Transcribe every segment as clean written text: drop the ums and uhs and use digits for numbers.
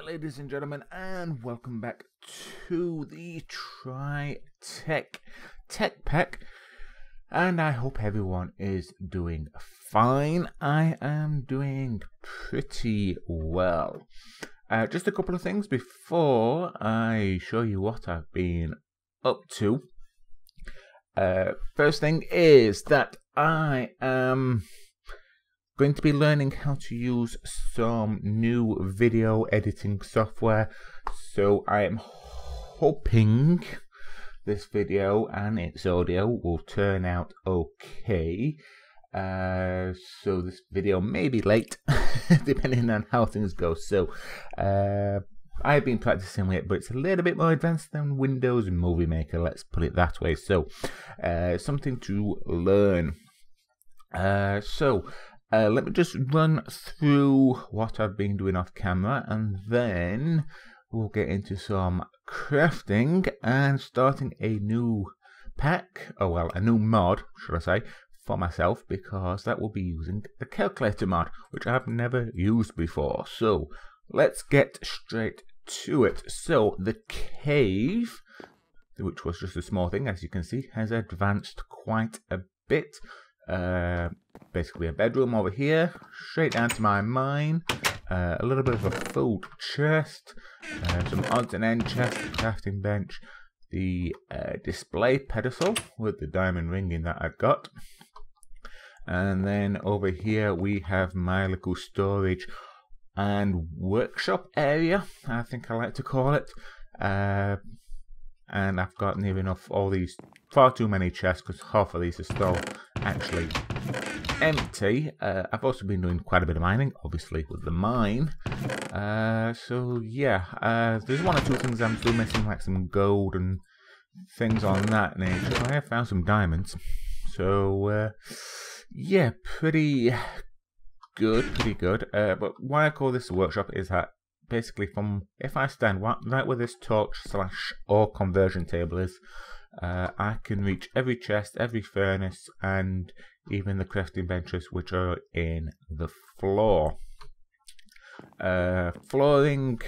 there, ladies and gentlemen, and welcome back to the Tech Pack. And I hope everyone is doing fine. I am doing pretty well. Just a couple of things before I show you what I've been up to. First thing is that I am going to be learning how to use some new video editing software, so I am hoping this video and its audio will turn out okay. So this video may be late depending on how things go. So I've been practicing with it, but it's a little bit more advanced than Windows Movie Maker, let's put it that way. So something to learn. Let me just run through what I've been doing off camera, and then we'll get into some crafting and starting a new pack, a new mod, should I say, for myself, because that will be using the calculator mod, which I've never used before. So let's get straight to it. So the cave, which was just a small thing, as you can see, has advanced quite a bit. Basically a bedroom over here, straight down to my mine, a little bit of a food chest, some odds and end chest, crafting bench, the display pedestal with the diamond ring in that I've got, and then over here we have my little storage and workshop area, I think I like to call it. And I've got near enough all these, far too many chests, because half of these are still actually empty. I've also been doing quite a bit of mining, obviously, with the mine. So yeah, there's one or two things I'm still missing, like some gold and things on that nature. I have found some diamonds. So yeah, pretty good. But why I call this a workshop is that basically, from if I stand right where this torch / ore conversion table is, I can reach every chest, every furnace, and even the crafting benches which are in the floor. Flooring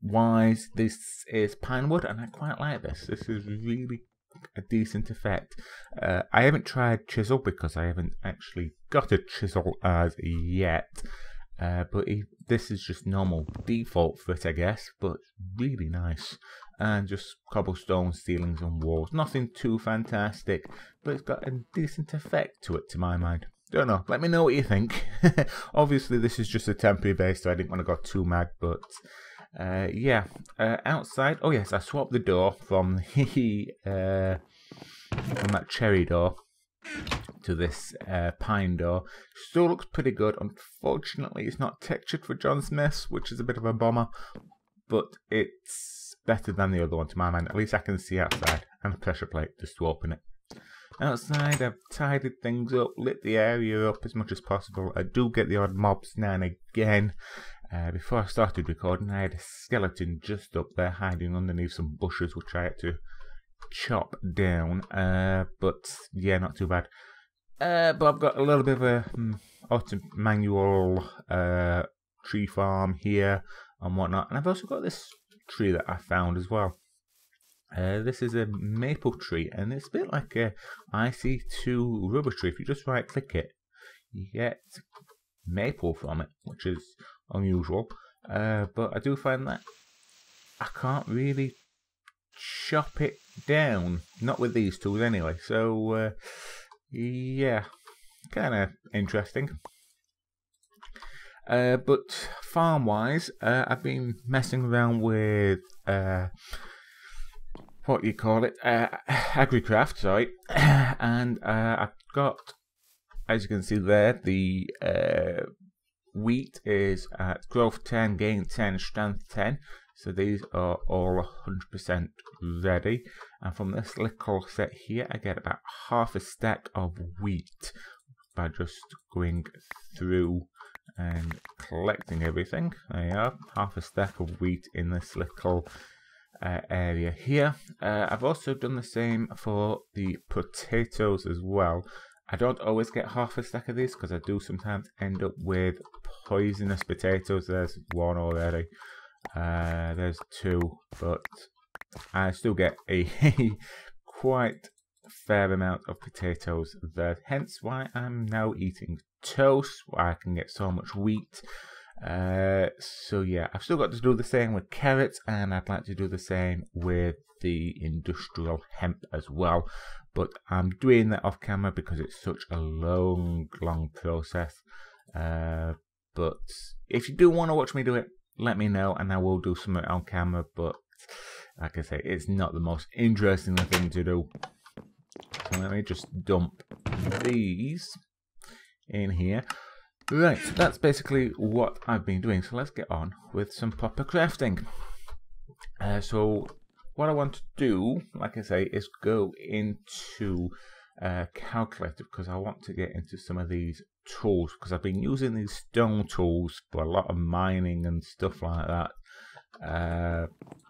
wise, this is pine wood, and I quite like this. This is really a decent effect. I haven't tried chisel because I haven't actually got a chisel as yet. But this is just normal default for it, I guess, but really nice. And just cobblestone ceilings and walls. Nothing too fantastic, but it's got a decent effect to it, to my mind. Don't know, let me know what you think. Obviously this is just a temporary base, so I didn't want to go too mad, but yeah. Outside, oh yes, I swapped the door from the from that cherry door to this pine door. Still looks pretty good. Unfortunately, it's not textured for John Smith's, which is a bit of a bummer, but it's better than the other one to my mind. At least I can see outside, and a pressure plate just to open it. Outside, I've tidied things up, lit the area up as much as possible. I do get the odd mobs now and again. Before I started recording, I had a skeleton just up there hiding underneath some bushes, which I had to chop down, but yeah, not too bad. But I've got a little bit of a manual tree farm here and whatnot, and I've also got this tree that I found as well. This is a maple tree, and it's a bit like a IC2 rubber tree. If you just right click it, you get maple from it, which is unusual. But I do find that I can't really chop it down, not with these tools anyway. So yeah, kind of interesting. But farm wise, I've been messing around with what do you call it, AgriCraft, sorry. And I've got, as you can see there, the wheat is at growth 10, gain 10, strength 10. So these are all 100% ready. And from this little set here, I get about half a stack of wheat by just going through and collecting everything. There you are, half a stack of wheat in this little area here. I've also done the same for the potatoes as well. I don't always get half a stack of these because I do sometimes end up with poisonous potatoes. There's one already. There's 2, but I still get a quite fair amount of potatoes there, hence why I'm now eating toast, where I can get so much wheat. So yeah, I've still got to do the same with carrots, and I'd like to do the same with the industrial hemp as well, but I'm doing that off camera because it's such a long process. But if you do want to watch me do it, let me know and I will do something on camera, but like I say, it's not the most interesting thing to do. So let me just dump these in here. Right, so that's basically what I've been doing. So let's get on with some proper crafting. So what I want to do, like I say, is go into calculator, because I want to get into some of these tools, because I've been using these stone tools for a lot of mining and stuff like that.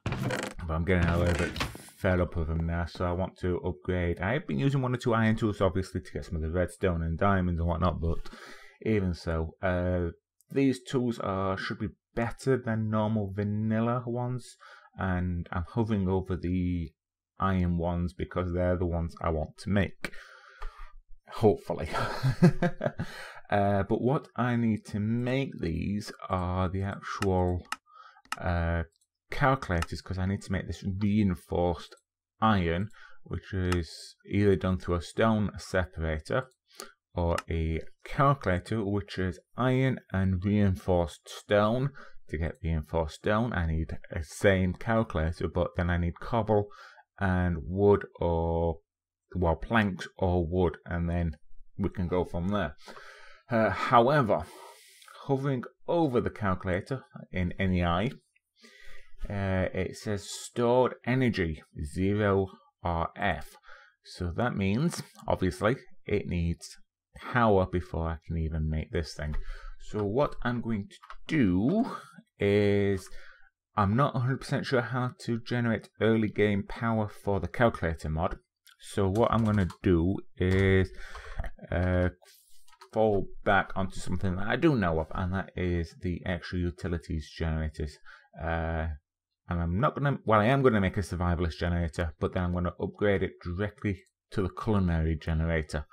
But I'm getting a little bit fed up with them now, so I want to upgrade. I've been using 1 or 2 iron tools, obviously, to get some of the redstone and diamonds and whatnot, but even so, these tools should be better than normal vanilla ones, and I'm hovering over the iron ones because they're the ones I want to make, hopefully. But what I need to make these are the actual calculators, because I need to make this reinforced iron, which is either done through a stone separator or a calculator, which is iron and reinforced stone. To get reinforced stone, I need a same calculator, but then I need cobble and wood, or well, planks or wood, and then we can go from there. However, hovering over the calculator in NEI, it says stored energy 0 RF. So that means, obviously, it needs power before I can even make this thing. So what I'm going to do is, I'm not 100% sure how to generate early game power for the calculator mod. So what I'm going to do is fall back onto something that I do know of, and that is the extra utilities generators. And I'm not going to, well, I am going to make a survivalist generator, but then I'm going to upgrade it directly to the culinary generator.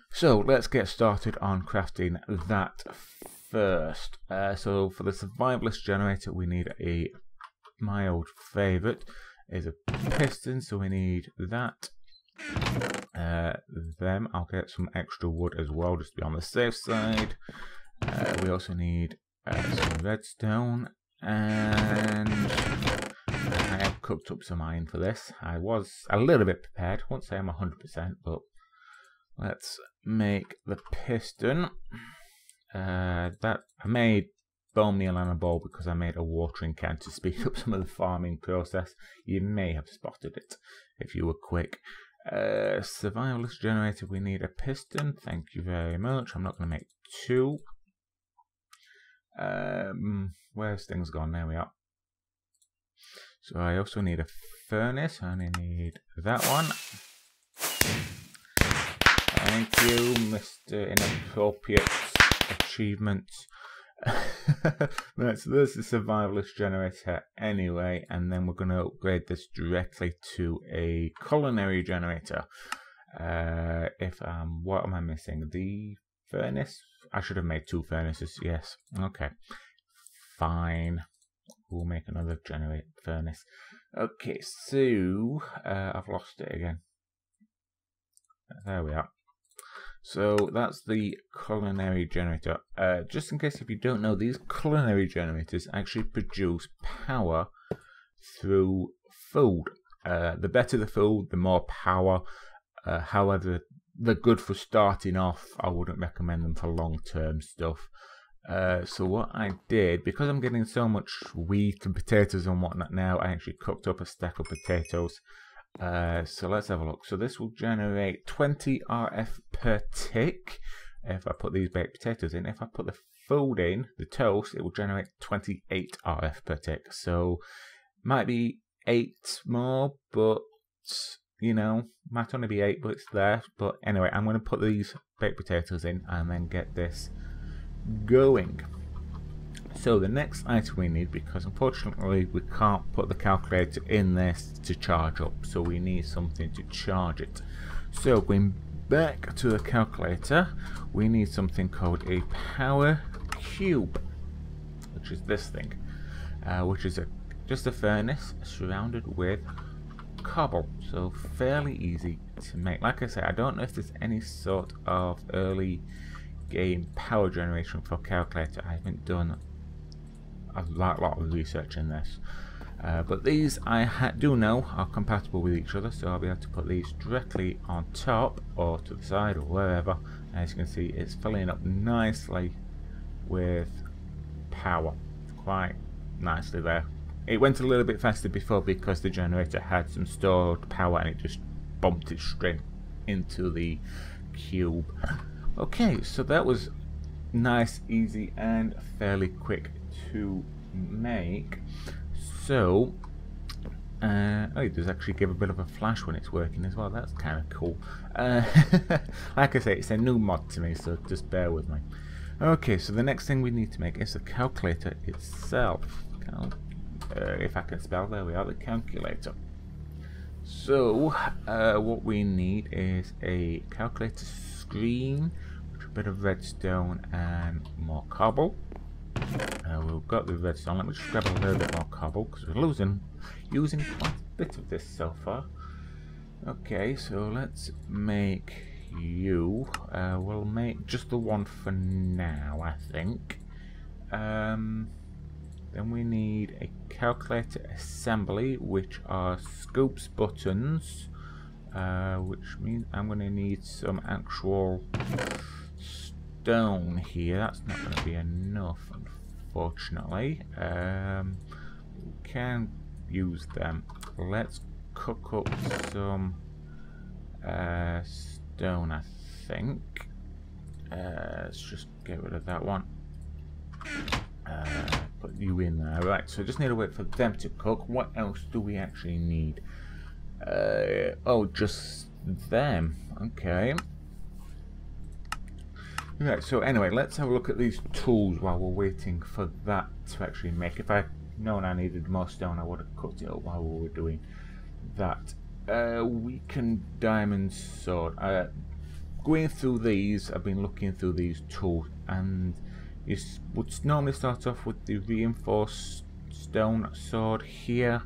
So let's get started on crafting that first. So for the survivalist generator, we need my old favorite is a piston, so we need that. Then I'll get some extra wood as well, just to be on the safe side. We also need some redstone, and I have cooked up some iron for this. I was a little bit prepared, I won't say I'm 100%, but let's make the piston. That I made bone meal and a bowl because I made a watering can to speed up some of the farming process. You may have spotted it if you were quick. Survivalist generator, we need a piston. Thank you very much. I'm not going to make 2. Where's things gone? There we are. So I also need a furnace. I only need that one. Thank you, Mr. Inappropriate Achievements. Right, so there's the survivalist generator anyway, and then we're going to upgrade this directly to a culinary generator. What am I missing? The furnace? I should have made 2 furnaces, yes. Okay, fine. We'll make another furnace. Okay, so I've lost it again. There we are. So that's the culinary generator. Just in case if you don't know, these culinary generators actually produce power through food. The better the food, the more power. However, they're good for starting off. I wouldn't recommend them for long-term stuff. So what I did, because I'm getting so much wheat and potatoes and whatnot now, I actually cooked up a stack of potatoes. So let's have a look. So this will generate 20 RF per tick if I put these baked potatoes in. If I put the food in, the toast, it will generate 28 RF per tick. So might be 8 more, but you know, might only be 8, but it's there. But anyway, I'm going to put these baked potatoes in and then get this going. So the next item we need, because unfortunately we can't put the calculator in this to charge up, so we need something to charge it. So going back to the calculator, we need something called a power cube, which is this thing, which is just a furnace surrounded with cobble, so fairly easy to make. Like I say, I don't know if there's any sort of early game power generation for calculator. I haven't done a lot of research in this, but these I do know are compatible with each other, so I'll be able to put these directly on top or to the side or wherever. As you can see, it's filling up nicely with power, quite nicely there. It went a little bit faster before because the generator had some stored power and it just bumped it straight into the cube. Okay, so that was nice, easy and fairly quick to make. So oh, it does actually give a bit of a flash when it's working as well. That's kind of cool. Like I say, it's a new mod to me, so just bear with me. Okay, so the next thing we need to make is the calculator itself. If I can spell, there we are, the calculator. So what we need is a calculator screen, a bit of redstone and more cobble. We've got the redstone. Let me just grab a little bit more cobble because we're using quite a bit of this so far. Okay, so let's make you. We'll make just the one for now, I think. Then we need a calculator assembly, which are scoops buttons, which means I'm going to need some actual stone here. That's not going to be enough, unfortunately. We can use them. Let's cook up some stone, I think. Let's just get rid of that one. Put you in there. Right, so just need to wait for them to cook. What else do we actually need? Oh, just them. Okay. Right, so anyway, let's have a look at these tools while we're waiting for that to actually make. If I'd known I needed more stone, I would have cooked it up while we were doing that. Weakened diamond sword. Going through these, I've been looking through these tools, and you would normally start off with the reinforced stone sword here,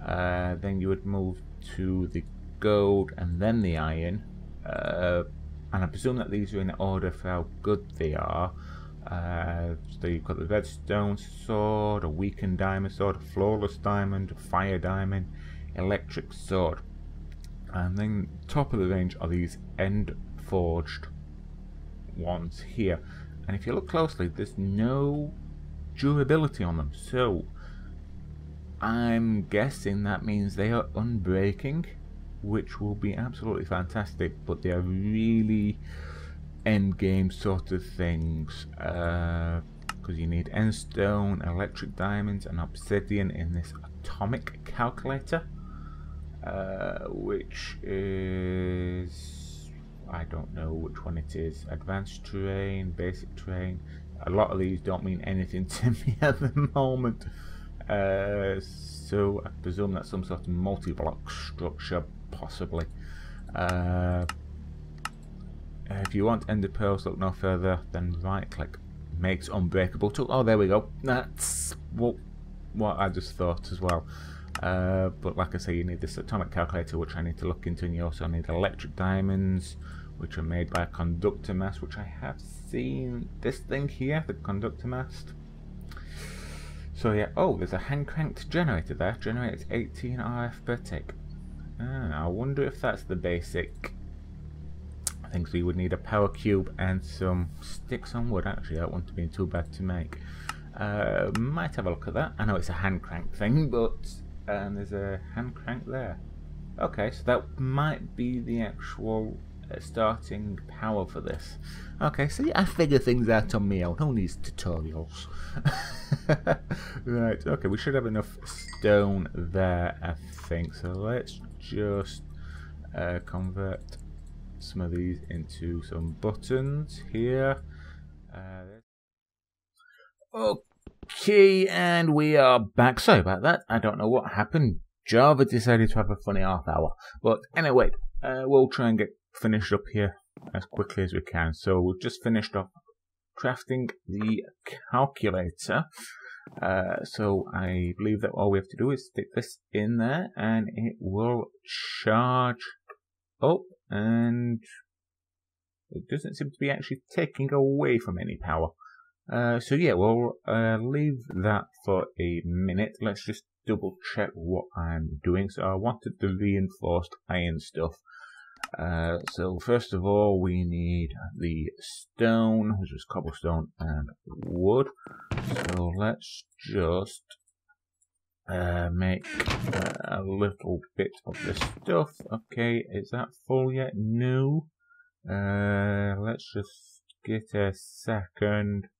then you would move to the gold and then the iron, and I presume that these are in order for how good they are. So you've got the redstone sword, a weakened diamond sword, a flawless diamond, a fire diamond, electric sword, and then top of the range are these end forged ones here. And if you look closely, there's no durability on them, so I'm guessing that means they are unbreaking, which will be absolutely fantastic, but they are really end game sort of things, because you need end stone, electric diamonds and obsidian in this atomic calculator, which is, I don't know which one it is. Advanced terrain, basic terrain. A lot of these don't mean anything to me at the moment. So I presume that's some sort of multi-block structure, possibly. If you want ender pearls, look no further than right click. Makes unbreakable tool. Oh, there we go. That's what I just thought as well. But like I say, you need this atomic calculator, which I need to look into, and you also need electric diamonds, which are made by a conductor mast, which I have seen. This thing here, the conductor mast. So yeah, oh, there's a hand cranked generator there. Generates 18 RF per tick. I wonder if that's the basic. I think so. You would need a power cube and some sticks on wood. Actually, that wouldn't have been too bad to make. Might have a look at that. I know it's a hand crank thing, but there's a hand crank there. Okay, so that might be the actual starting power for this. Okay, see, I figure things out on my own. Who needs tutorials? Right, okay, we should have enough stone there, I think. So let's just convert some of these into some buttons here. Okay, and we are back. Sorry about that. I don't know what happened. Java decided to have a funny half hour. But anyway, we'll try and get finished up here as quickly as we can. So we've just finished off crafting the calculator. So I believe that all we have to do is stick this in there and it will charge up, and it doesn't seem to be actually taking away from any power. So yeah, we'll leave that for a minute. Let's just double check what I'm doing. So I wanted the reinforced iron stuff. So first of all, we need the stone, which is cobblestone and wood. So let's just make a little bit of this stuff. Okay, is that full yet? No. Let's just get a second.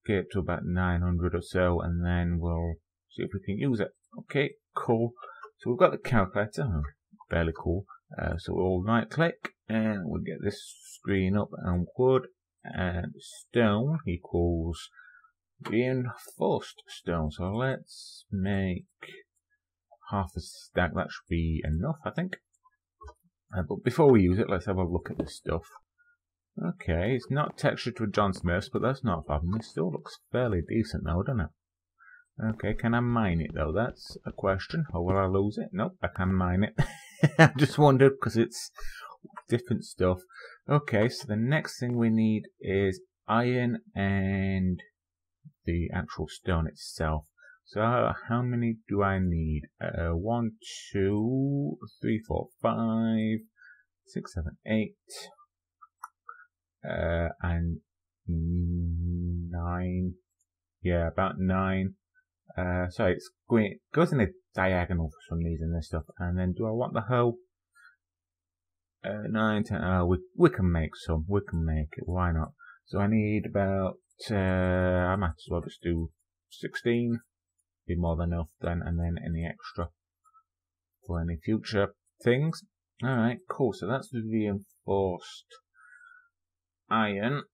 Get to about 900 or so, and then we'll see if we can use it. Okay, cool. So we've got the calculator. Fairly cool. So we'll right click and we'll get this screen up, and wood and stone equals reinforced stone. So let's make half a stack. That should be enough, I think. But before we use it, let's have a look at this stuff. Okay, it's not textured with John Smith's, but that's not a problem. It still looks fairly decent though, doesn't it? Okay, can I mine it though? That's a question. Or will I lose it? Nope, I can mine it. I just wondered because it's different stuff. Okay, so the next thing we need is iron and the actual stone itself. So how many do I need? 1, 2, 3, 4, 5, 6, 7, 8. And 9. Yeah, about 9. Sorry, it's going, it goes in a diagonal for some reason, this stuff. And then do I want the whole 9, 10? We can make some. We can make it. Why not? So I need about, I might as well just do 16. Be more than enough then, and then any extra for any future things. Alright, cool. So that's the reinforced iron.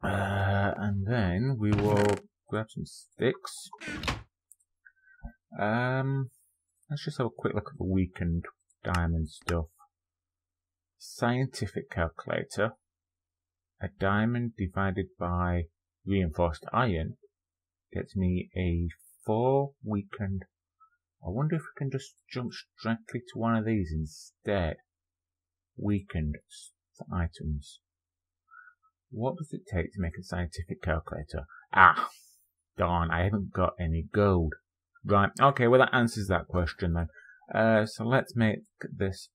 And then we will grab some sticks. Let's just have a quick look at the weakened diamond stuff. Scientific calculator. A diamond divided by reinforced iron gets me a 4 weakened. I wonder if we can just jump directly to one of these instead. Weakened items. What does it take to make a scientific calculator? Ah, darn, I haven't got any gold. Right, okay, well that answers that question then. So let's make this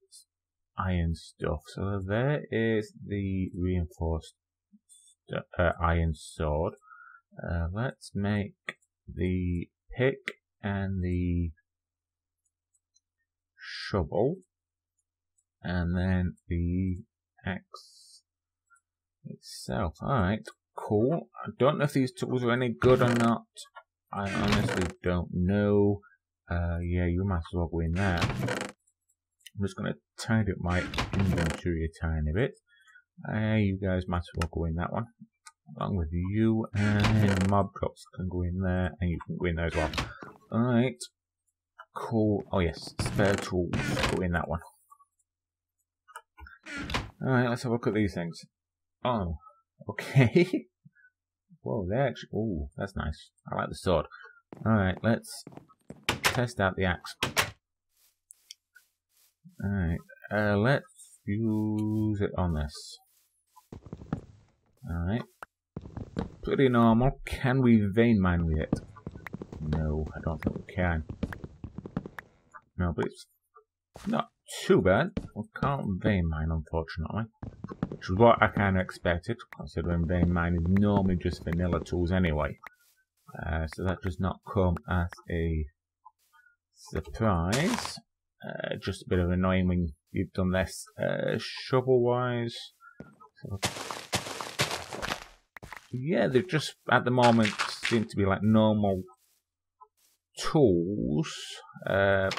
iron stuff. So there is the reinforced iron sword. Let's make the pick and the shovel, and then the axe itself. Alright, cool. I don't know if these tools are any good or not. I honestly don't know. Yeah, you might as well go in there. I'm just going to tidy up my inventory a tiny bit. You guys might as well go in that one. Along with you, and mob drops can go in there, and you can go in there as well. Alright. Cool. Oh yes, spare tools go in that one. Alright, let's have a look at these things. Oh, okay. Whoa, they actually. Oh, that's nice. I like the sword. Alright, let's test out the axe. Alright, let's use it on this. Alright. Pretty normal. Can we vein mine with it? No, I don't think we can. No, but it's not too bad. We can't vein mine, unfortunately. Which is what I kind of expected, considering vein mine is normally just vanilla tools anyway. So that does not come as a surprise. Just a bit of annoying when you've done this shovel-wise. So, yeah, they just at the moment seem to be like normal tools, but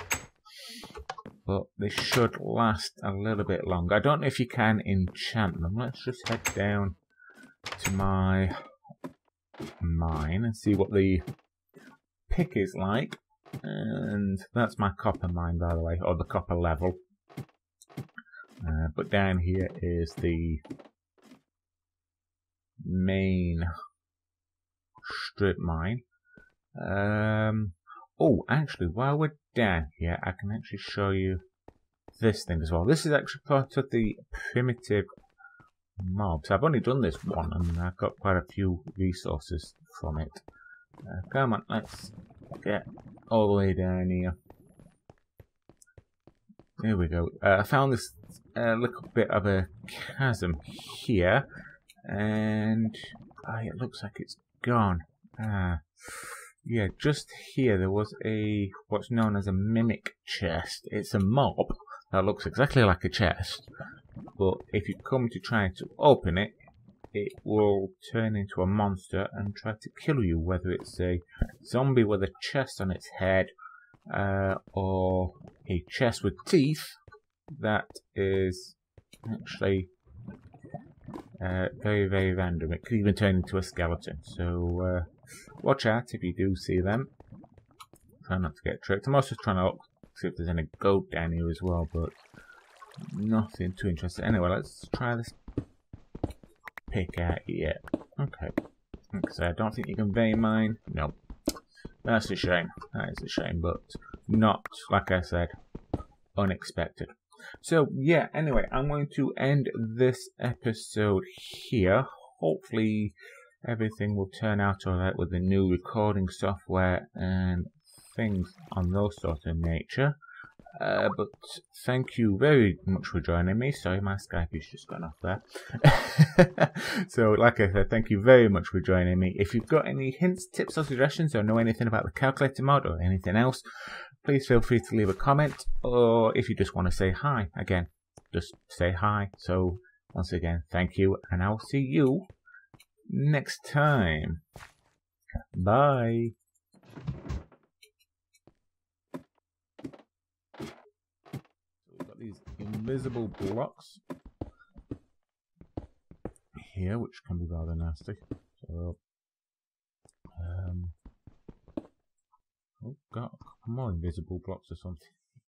they should last a little bit longer. I don't know if you can enchant them. Let's just head down to my mine and see what the pick is like. And that's my copper mine, by the way, or the copper level. But down here is the main strip mine. Oh, actually, while we're down here, I can actually show you this thing as well. This is actually part of the primitive mobs. I've only done this one, and I've got quite a few resources from it. Come on, let's get all the way down here. There we go. I found this little bit of a chasm here, and it looks like it's gone. Yeah, just here there was a what's known as a mimic chest. It's a mob that looks exactly like a chest, but if you come to try to open it, it will turn into a monster and try to kill you, whether it's a zombie with a chest on its head, or a chest with teeth that is actually very, very random. It could even turn into a skeleton, so watch out if you do see them. Try not to get tricked. I'm also trying to look, see if there's any gold down here as well, but nothing too interesting. Anyway, let's try this pick out here. Okay. So I don't think you can vein mine. No. That's a shame. That is a shame, but not, like I said, unexpected. So, yeah, anyway, I'm going to end this episode here. Hopefully everything will turn out alright with the new recording software and things on those sort of nature. But thank you very much for joining me. Sorry, my Skype has just gone off there. So, like I said, thank you very much for joining me. If you've got any hints, tips or suggestions, or know anything about the calculator mod or anything else, please feel free to leave a comment. Or if you just want to say hi, again, just say hi. So, once again, thank you, and I'll see you next time. Bye. These invisible blocks here, which can be rather nasty. So, oh, got more invisible blocks or something.